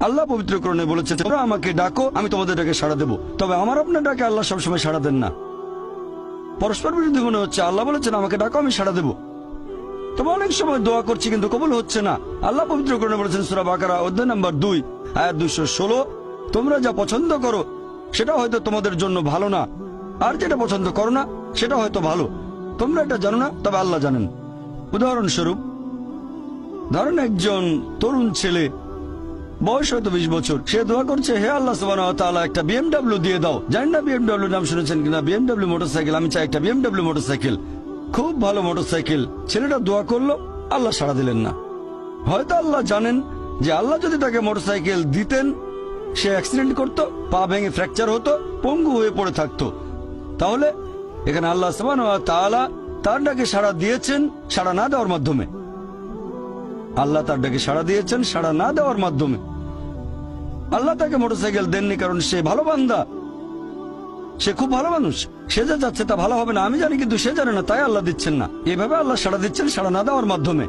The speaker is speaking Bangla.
আল্লাহ পবিত্র কোরআনে বলেছে, তোমরা আমাকে ডাকো, আমি তোমাদের ডাকে সাড়া দেবো। তবে আমার আপনার ডাকে আল্লাহ সবসময় সাড়া দেন না। পরস্পর বিরোধী মনে হচ্ছে। আল্লাহ বলেছেন আমাকে ডাকো, আমি সাড়া দেবো। তবে অনেক সময় দোয়া করছি কিন্তু কবুল হচ্ছে না। আল্লাহ পবিত্র কোরআনে বলেছেন সূরা বাকারা অধ্যায় নম্বর 2 আয়াত 216, তোমরা যা পছন্দ করো সেটা হয়তো তোমাদের জন্য ভালো না, আর যেটা পছন্দ করো না সেটা হয়তো ভালো। তোমরা এটা জানো না, তবে আল্লাহ জানেন। উদাহরণস্বরূপ ধরেন একজন তরুণ ছেলে, বয়স হয়তো 20 বছর, সে দোয়া করছে, হে আল্লাহ সুবহানাহু ওয়া তাআলা একটা BMW দিয়ে দাও। জানেন না BMW নাম শুনেছেন কিনা? BMW motorcycle. আমি চাই একটা BMW মোটরসাইকেল, খুব ভালো মোটরসাইকেল। ছেলেটা দোয়া করলো, আল্লাহ সাড়া দিলেন না। হয়তো আল্লাহ জানেন যে আল্লাহ যদি তাকে মোটরসাইকেল দিতেন, সে অ্যাক্সিডেন্ট করতো, পা ভেঙে ফ্র্যাকচার হতো, পঙ্গু হয়ে পড়ে থাকতো। তাহলে এখানে আল্লাহ সুবহানাহু ওয়া তাআলা তার ডাকে সাড়া দিয়েছেন সাড়া না দেওয়ার মাধ্যমে। আল্লাহ তার ডাকে সাড়া দিয়েছেন সাড়া না দেওয়ার মাধ্যমে। আল্লাহ তাকে মোটরসাইকেল দেননি কারণ সে ভালো বান্দা, সে খুব ভালো মানুষ, সে যা যাচ্ছে তা ভালো হবে না আমি জানি, কিন্তু সে জানে না, তাই আল্লাহ দিচ্ছেন না। এভাবে আল্লাহ সাড়া দিচ্ছেন সাড়া না দেওয়ার মাধ্যমে।